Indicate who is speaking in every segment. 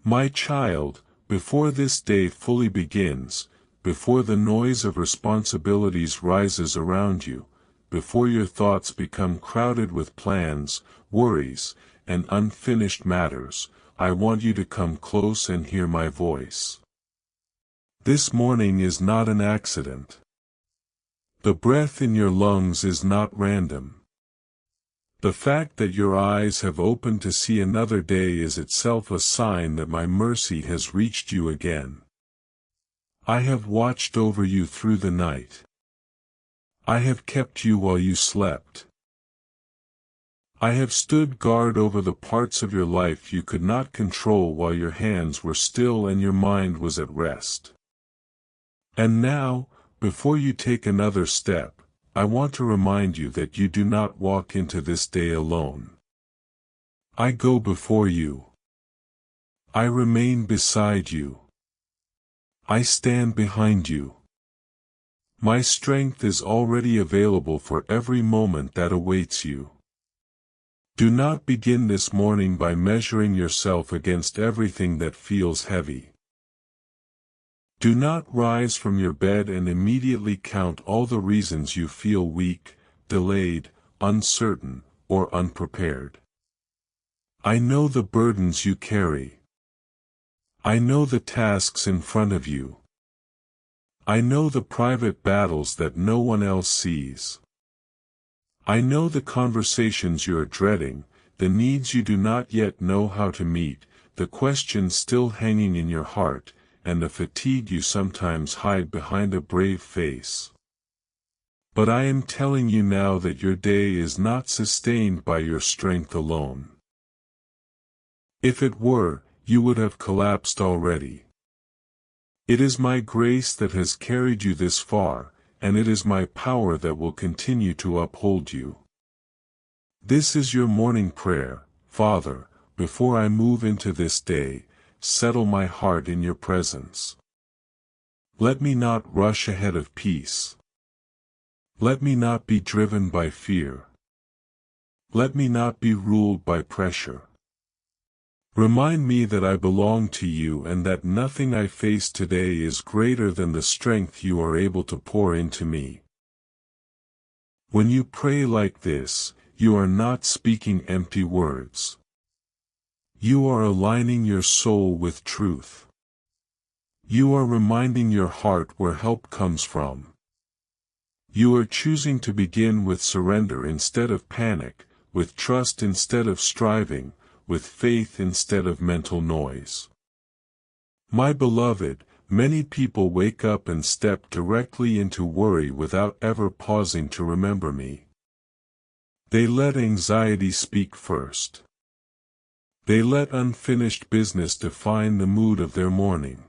Speaker 1: My child, before this day fully begins, before the noise of responsibilities rises around you, before your thoughts become crowded with plans, worries, and unfinished matters, I want you to come close and hear my voice. This morning is not an accident. The breath in your lungs is not random. The fact that your eyes have opened to see another day is itself a sign that my mercy has reached you again. I have watched over you through the night. I have kept you while you slept. I have stood guard over the parts of your life you could not control while your hands were still and your mind was at rest. And now, before you take another step, I want to remind you that you do not walk into this day alone. I go before you. I remain beside you. I stand behind you. My strength is already available for every moment that awaits you. Do not begin this morning by measuring yourself against everything that feels heavy. Do not rise from your bed and immediately count all the reasons you feel weak, delayed, uncertain, or unprepared. I know the burdens you carry. I know the tasks in front of you. I know the private battles that no one else sees. I know the conversations you are dreading, the needs you do not yet know how to meet, the questions still hanging in your heart, and the fatigue you sometimes hide behind a brave face. But I am telling you now that your day is not sustained by your strength alone. If it were, you would have collapsed already. It is my grace that has carried you this far, and it is my power that will continue to uphold you. This is your morning prayer, Father, before I move into this day, settle my heart in your presence. Let me not rush ahead of peace. Let me not be driven by fear. Let me not be ruled by pressure. Remind me that I belong to you and that nothing I face today is greater than the strength you are able to pour into me. When you pray like this, you are not speaking empty words. You are aligning your soul with truth. You are reminding your heart where help comes from. You are choosing to begin with surrender instead of panic, with trust instead of striving, with faith instead of mental noise. My beloved, many people wake up and step directly into worry without ever pausing to remember me. They let anxiety speak first. They let unfinished business define the mood of their morning.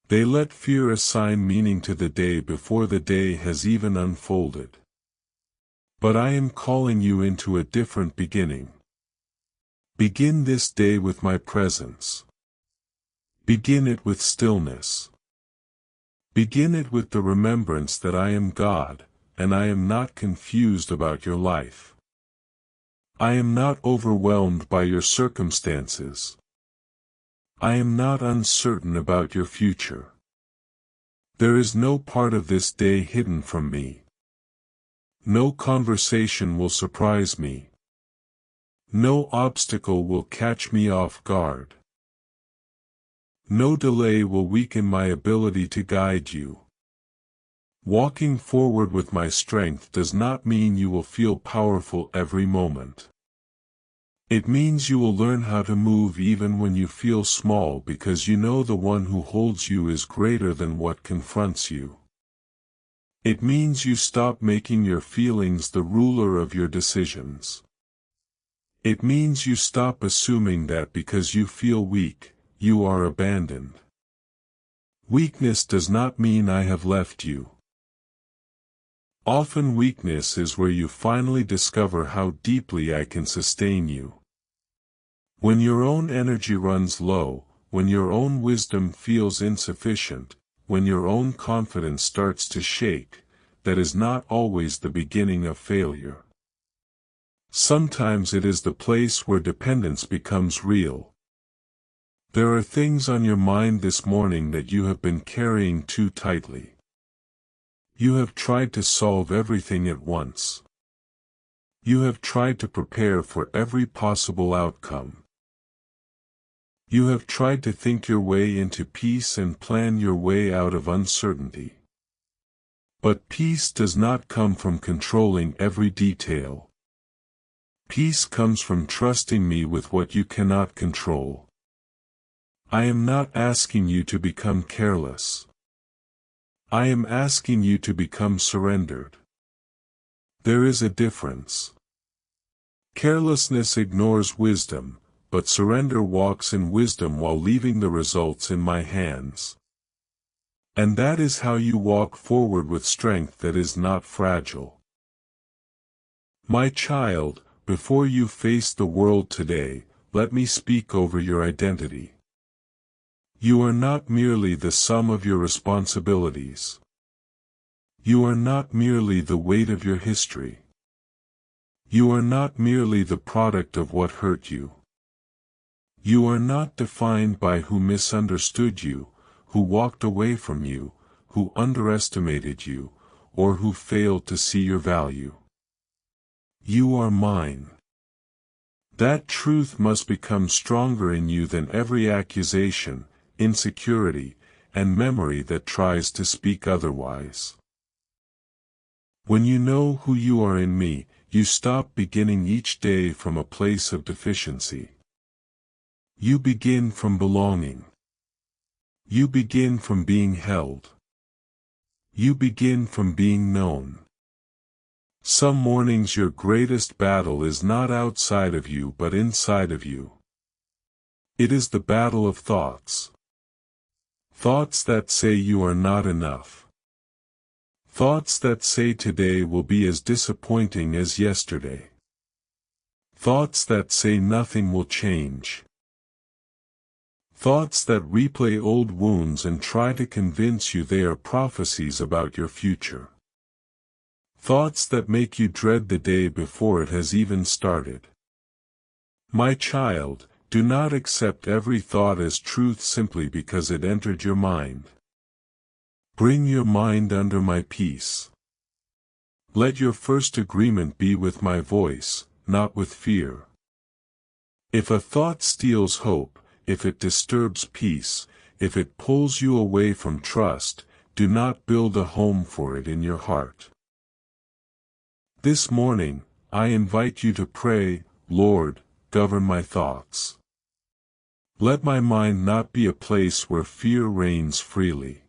Speaker 1: They let fear assign meaning to the day before the day has even unfolded. But I am calling you into a different beginning. Begin this day with my presence. Begin it with stillness. Begin it with the remembrance that I am God, and I am not confused about your life. I am not overwhelmed by your circumstances. I am not uncertain about your future. There is no part of this day hidden from me. No conversation will surprise me. No obstacle will catch me off guard. No delay will weaken my ability to guide you. Walking forward with my strength does not mean you will feel powerful every moment. It means you will learn how to move even when you feel small because you know the one who holds you is greater than what confronts you. It means you stop making your feelings the ruler of your decisions. It means you stop assuming that because you feel weak, you are abandoned. Weakness does not mean I have left you. Often weakness is where you finally discover how deeply I can sustain you. When your own energy runs low, when your own wisdom feels insufficient, when your own confidence starts to shake, that is not always the beginning of failure. Sometimes it is the place where dependence becomes real. There are things on your mind this morning that you have been carrying too tightly. You have tried to solve everything at once. You have tried to prepare for every possible outcome. You have tried to think your way into peace and plan your way out of uncertainty. But peace does not come from controlling every detail. Peace comes from trusting me with what you cannot control. I am not asking you to become careless. I am asking you to become surrendered. There is a difference. Carelessness ignores wisdom, but surrender walks in wisdom while leaving the results in my hands. And that is how you walk forward with strength that is not fragile. My child, before you face the world today, let me speak over your identity. You are not merely the sum of your responsibilities. You are not merely the weight of your history. You are not merely the product of what hurt you. You are not defined by who misunderstood you, who walked away from you, who underestimated you, or who failed to see your value. You are mine. That truth must become stronger in you than every accusation, insecurity, and memory that tries to speak otherwise. When you know who you are in me, you stop beginning each day from a place of deficiency. You begin from belonging. You begin from being held. You begin from being known. Some mornings your greatest battle is not outside of you but inside of you. It is the battle of thoughts. Thoughts that say you are not enough. Thoughts that say today will be as disappointing as yesterday. Thoughts that say nothing will change. Thoughts that replay old wounds and try to convince you they are prophecies about your future. Thoughts that make you dread the day before it has even started. My child, do not accept every thought as truth simply because it entered your mind. Bring your mind under my peace. Let your first agreement be with my voice, not with fear. If a thought steals hope, if it disturbs peace, if it pulls you away from trust, do not build a home for it in your heart. This morning, I invite you to pray, Lord, govern my thoughts. Let my mind not be a place where fear reigns freely.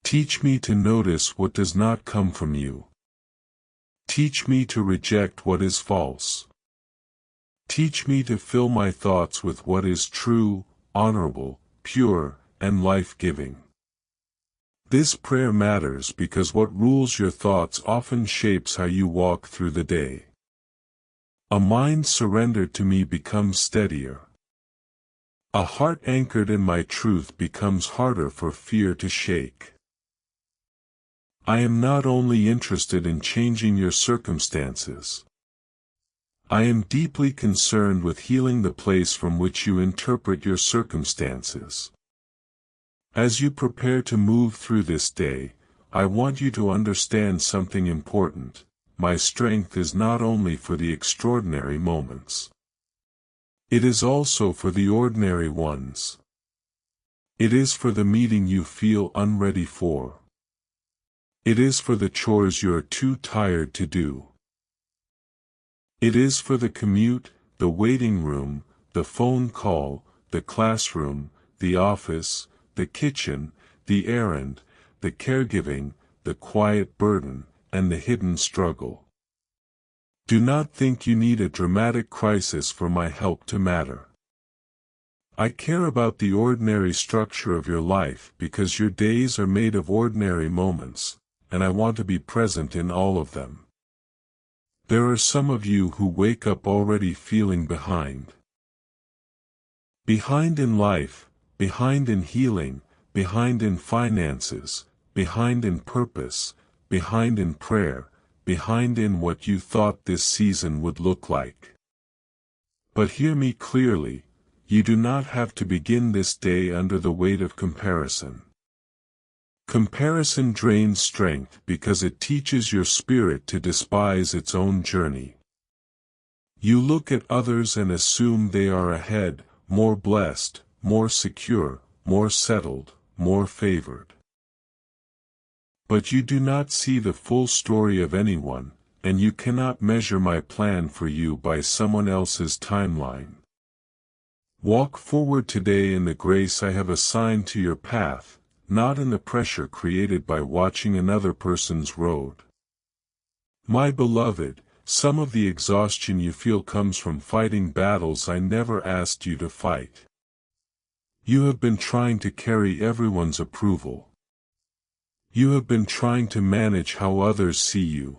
Speaker 1: Teach me to notice what does not come from you. Teach me to reject what is false. Teach me to fill my thoughts with what is true, honorable, pure, and life-giving. This prayer matters because what rules your thoughts often shapes how you walk through the day. A mind surrendered to me becomes steadier. A heart anchored in my truth becomes harder for fear to shake. I am not only interested in changing your circumstances. I am deeply concerned with healing the place from which you interpret your circumstances. As you prepare to move through this day, I want you to understand something important. My strength is not only for the extraordinary moments. It is also for the ordinary ones. It is for the meeting you feel unready for. It is for the chores you are too tired to do. It is for the commute, the waiting room, the phone call, the classroom, the office, the kitchen, the errand, the caregiving, the quiet burden, and the hidden struggle. Do not think you need a dramatic crisis for my help to matter. I care about the ordinary structure of your life because your days are made of ordinary moments, and I want to be present in all of them. There are some of you who wake up already feeling behind. Behind in life, behind in healing, behind in finances, behind in purpose, behind in prayer, behind in what you thought this season would look like. But hear me clearly, you do not have to begin this day under the weight of comparison. Comparison drains strength because it teaches your spirit to despise its own journey. You look at others and assume they are ahead, more blessed, more secure, more settled, more favored. But you do not see the full story of anyone, and you cannot measure my plan for you by someone else's timeline. Walk forward today in the grace I have assigned to your path, not in the pressure created by watching another person's road. My beloved, some of the exhaustion you feel comes from fighting battles I never asked you to fight. You have been trying to carry everyone's approval. You have been trying to manage how others see you.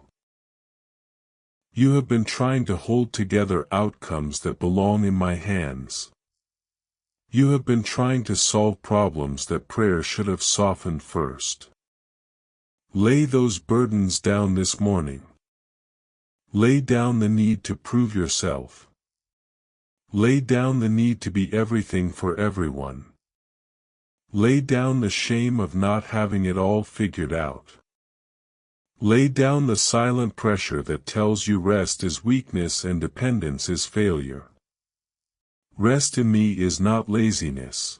Speaker 1: You have been trying to hold together outcomes that belong in my hands. You have been trying to solve problems that prayer should have softened first. Lay those burdens down this morning. Lay down the need to prove yourself. Lay down the need to be everything for everyone. Lay down the shame of not having it all figured out. Lay down the silent pressure that tells you rest is weakness and dependence is failure. Rest in me is not laziness.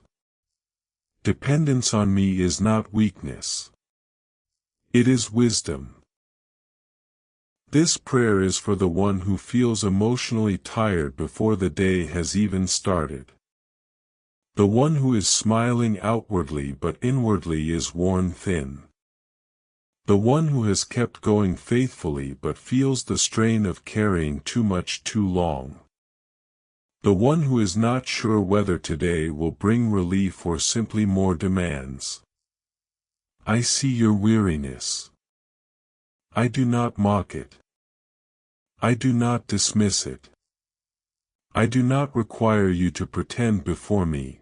Speaker 1: Dependence on me is not weakness. It is wisdom. This prayer is for the one who feels emotionally tired before the day has even started. The one who is smiling outwardly but inwardly is worn thin. The one who has kept going faithfully but feels the strain of carrying too much too long. The one who is not sure whether today will bring relief or simply more demands. I see your weariness. I do not mock it. I do not dismiss it. I do not require you to pretend before me.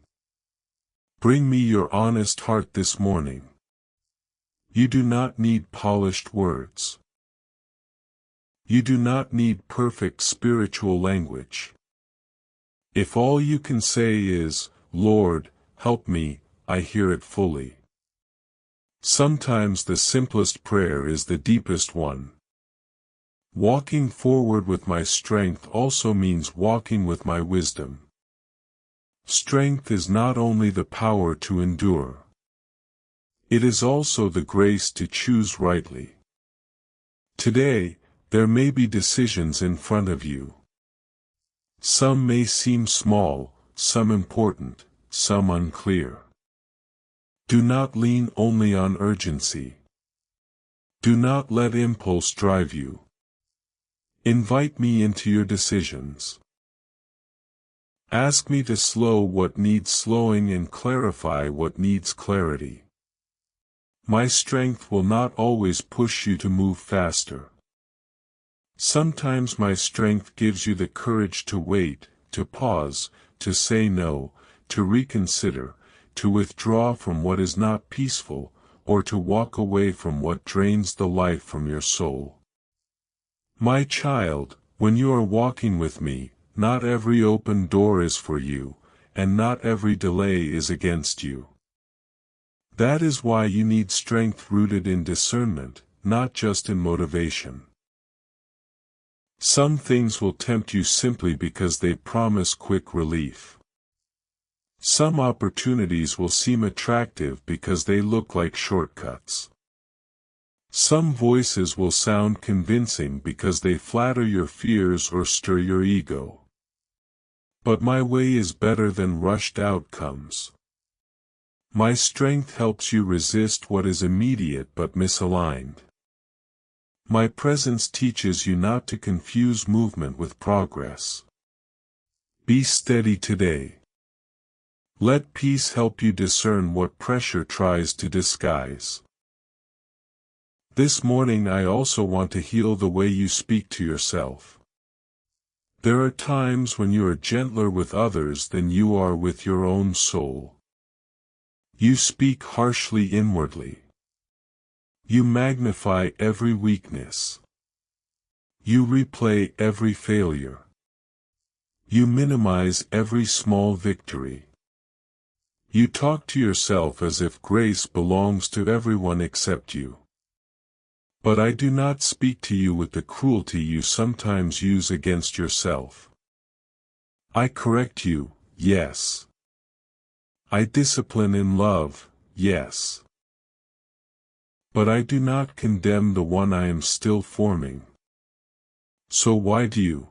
Speaker 1: Bring me your honest heart this morning. You do not need polished words. You do not need perfect spiritual language. If all you can say is, Lord, help me, I hear it fully. Sometimes the simplest prayer is the deepest one. Walking forward with my strength also means walking with my wisdom. Strength is not only the power to endure. It is also the grace to choose rightly. Today, there may be decisions in front of you. Some may seem small, some important, some unclear. Do not lean only on urgency. Do not let impulse drive you. Invite me into your decisions. Ask me to slow what needs slowing and clarify what needs clarity. My strength will not always push you to move faster. Sometimes my strength gives you the courage to wait, to pause, to say no, to reconsider, to withdraw from what is not peaceful, or to walk away from what drains the life from your soul. My child, when you are walking with me, not every open door is for you, and not every delay is against you. That is why you need strength rooted in discernment, not just in motivation. Some things will tempt you simply because they promise quick relief. Some opportunities will seem attractive because they look like shortcuts. Some voices will sound convincing because they flatter your fears or stir your ego. But my way is better than rushed outcomes. My strength helps you resist what is immediate but misaligned. My presence teaches you not to confuse movement with progress. Be steady today. Let peace help you discern what pressure tries to disguise. This morning I also want to heal the way you speak to yourself. There are times when you are gentler with others than you are with your own soul. You speak harshly inwardly. You magnify every weakness. You replay every failure. You minimize every small victory. You talk to yourself as if grace belongs to everyone except you. But I do not speak to you with the cruelty you sometimes use against yourself. I correct you, yes. I discipline in love, yes. But I do not condemn the one I am still forming. So why do you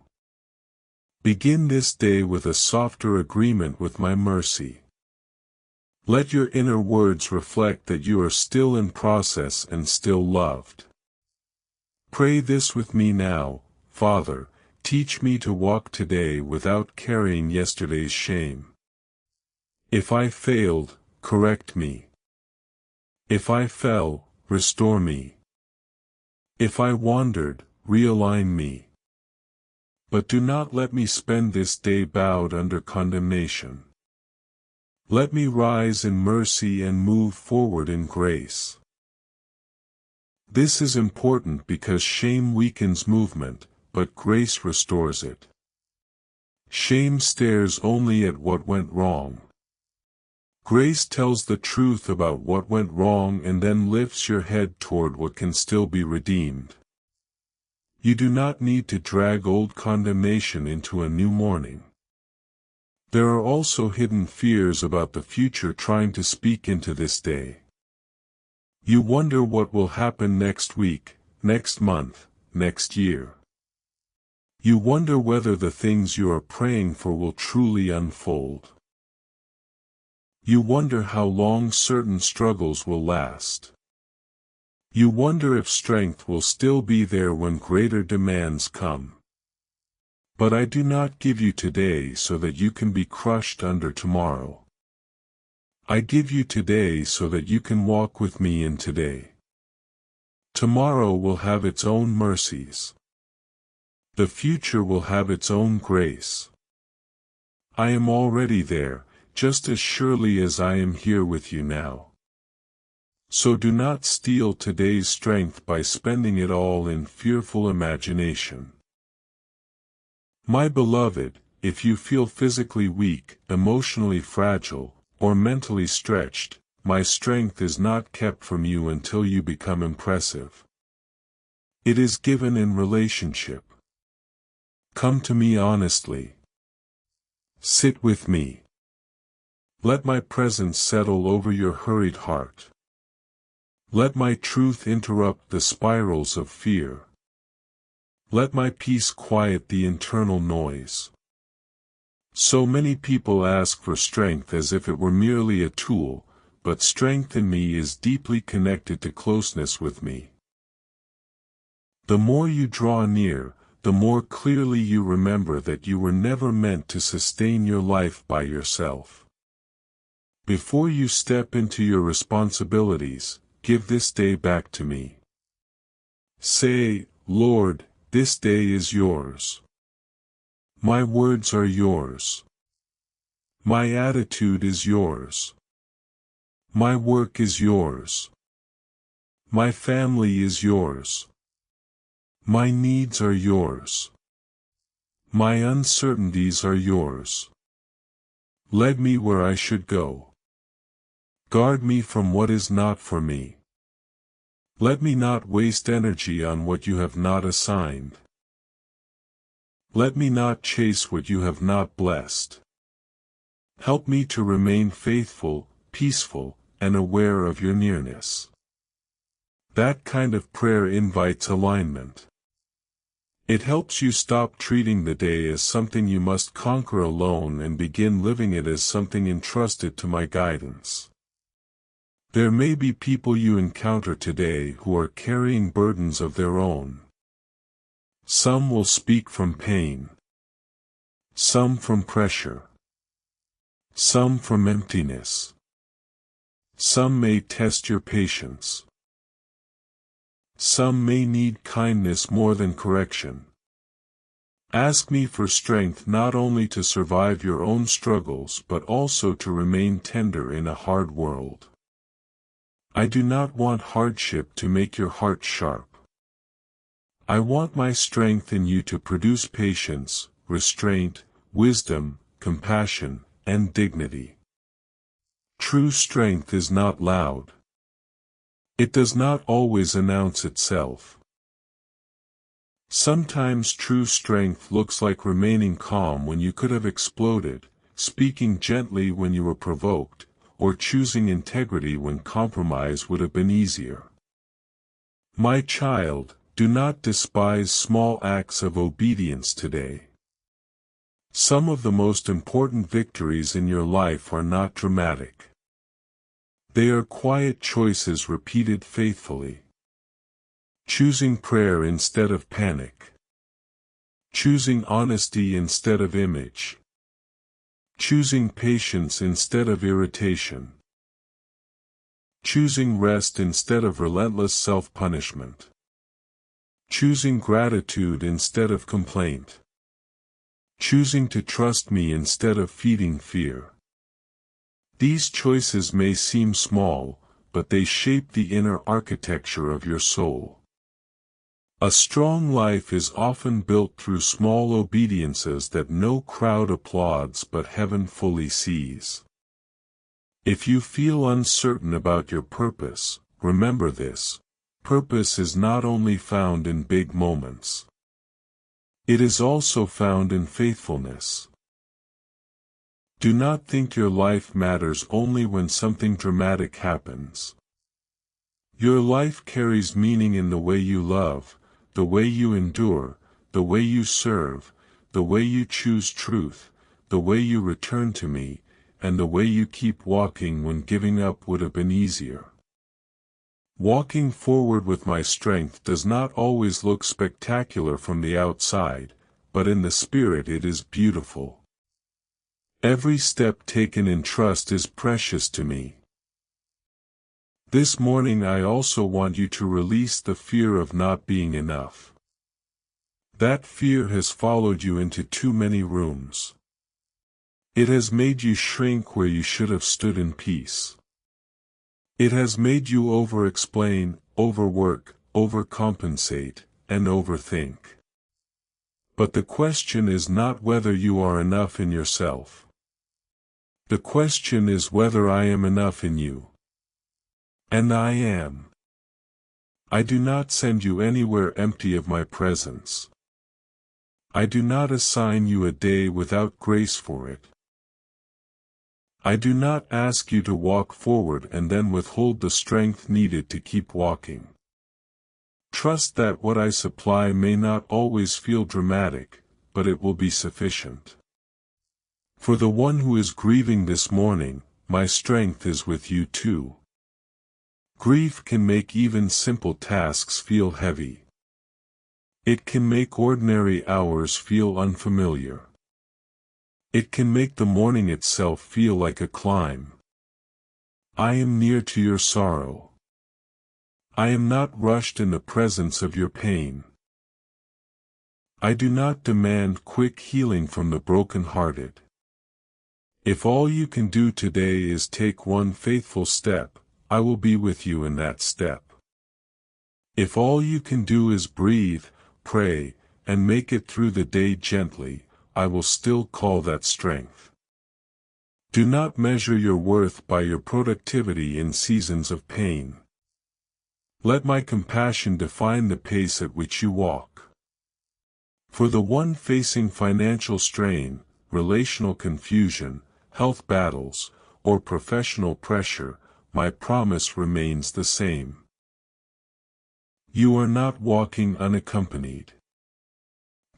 Speaker 1: begin this day with a softer agreement with my mercy? Let your inner words reflect that you are still in process and still loved. Pray this with me now: Father, teach me to walk today without carrying yesterday's shame. If I failed, correct me. If I fell, restore me. If I wandered, realign me. But do not let me spend this day bowed under condemnation. Let me rise in mercy and move forward in grace. This is important because shame weakens movement, but grace restores it. Shame stares only at what went wrong. Grace tells the truth about what went wrong and then lifts your head toward what can still be redeemed. You do not need to drag old condemnation into a new morning. There are also hidden fears about the future trying to speak into this day. You wonder what will happen next week, next month, next year. You wonder whether the things you are praying for will truly unfold. You wonder how long certain struggles will last. You wonder if strength will still be there when greater demands come. But I do not give you today so that you can be crushed under tomorrow. I give you today so that you can walk with me in today. Tomorrow will have its own mercies. The future will have its own grace. I am already there, just as surely as I am here with you now. So do not steal today's strength by spending it all in fearful imagination. My beloved, if you feel physically weak, emotionally fragile, or mentally stretched, my strength is not kept from you until you become impressive. It is given in relationship. Come to me honestly. Sit with me. Let my presence settle over your hurried heart. Let my truth interrupt the spirals of fear. Let my peace quiet the internal noise. So many people ask for strength as if it were merely a tool, but strength in me is deeply connected to closeness with me. The more you draw near, the more clearly you remember that you were never meant to sustain your life by yourself. Before you step into your responsibilities, give this day back to me. Say, Lord, this day is yours. My words are yours. My attitude is yours. My work is yours. My family is yours. My needs are yours. My uncertainties are yours. Lead me where I should go. Guard me from what is not for me. Let me not waste energy on what you have not assigned. Let me not chase what you have not blessed. Help me to remain faithful, peaceful, and aware of your nearness. That kind of prayer invites alignment. It helps you stop treating the day as something you must conquer alone and begin living it as something entrusted to my guidance. There may be people you encounter today who are carrying burdens of their own. Some will speak from pain. Some from pressure. Some from emptiness. Some may test your patience. Some may need kindness more than correction. Ask me for strength not only to survive your own struggles but also to remain tender in a hard world. I do not want hardship to make your heart sharp. I want my strength in you to produce patience, restraint, wisdom, compassion, and dignity. True strength is not loud. It does not always announce itself. Sometimes true strength looks like remaining calm when you could have exploded, speaking gently when you were provoked, or choosing integrity when compromise would have been easier. My child, do not despise small acts of obedience today. Some of the most important victories in your life are not dramatic. They are quiet choices repeated faithfully. Choosing prayer instead of panic. Choosing honesty instead of image. Choosing patience instead of irritation. Choosing rest instead of relentless self-punishment. Choosing gratitude instead of complaint. Choosing to trust me instead of feeding fear. These choices may seem small, but they shape the inner architecture of your soul. A strong life is often built through small obediences that no crowd applauds but heaven fully sees. If you feel uncertain about your purpose, remember this: purpose is not only found in big moments. It is also found in faithfulness. Do not think your life matters only when something dramatic happens. Your life carries meaning in the way you love, the way you endure, the way you serve, the way you choose truth, the way you return to me, and the way you keep walking when giving up would have been easier. Walking forward with my strength does not always look spectacular from the outside, but in the spirit it is beautiful. Every step taken in trust is precious to me. This morning I also want you to release the fear of not being enough. That fear has followed you into too many rooms. It has made you shrink where you should have stood in peace. It has made you over-explain, overwork, overcompensate, and overthink. But the question is not whether you are enough in yourself. The question is whether I am enough in you. And I am. I do not send you anywhere empty of my presence. I do not assign you a day without grace for it. I do not ask you to walk forward and then withhold the strength needed to keep walking. Trust that what I supply may not always feel dramatic, but it will be sufficient. For the one who is grieving this morning, my strength is with you too. Grief can make even simple tasks feel heavy. It can make ordinary hours feel unfamiliar. It can make the morning itself feel like a climb. I am near to your sorrow. I am not rushed in the presence of your pain. I do not demand quick healing from the broken-hearted. If all you can do today is take one faithful step, I will be with you in that step. If all you can do is breathe, pray, and make it through the day gently, I will still call that strength. Do not measure your worth by your productivity in seasons of pain. Let my compassion define the pace at which you walk. For the one facing financial strain, relational confusion, health battles, or professional pressure, my promise remains the same. You are not walking unaccompanied.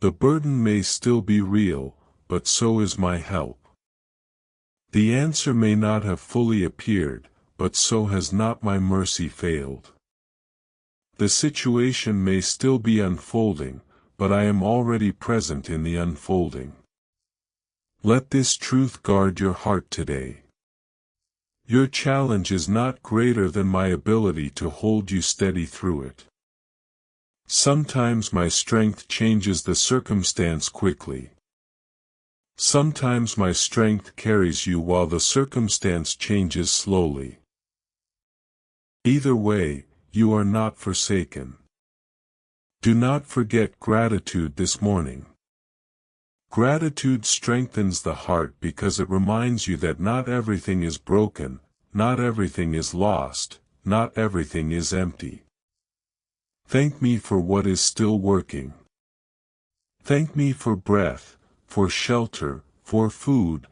Speaker 1: The burden may still be real, but so is my help. The answer may not have fully appeared, but so has not my mercy failed. The situation may still be unfolding, but I am already present in the unfolding. Let this truth guard your heart today. Your challenge is not greater than my ability to hold you steady through it. Sometimes my strength changes the circumstance quickly. Sometimes my strength carries you while the circumstance changes slowly. Either way, you are not forsaken. Do not forget gratitude this morning. Gratitude strengthens the heart because it reminds you that not everything is broken, not everything is lost, not everything is empty. Thank me for what is still working. Thank me for breath, for shelter, for food,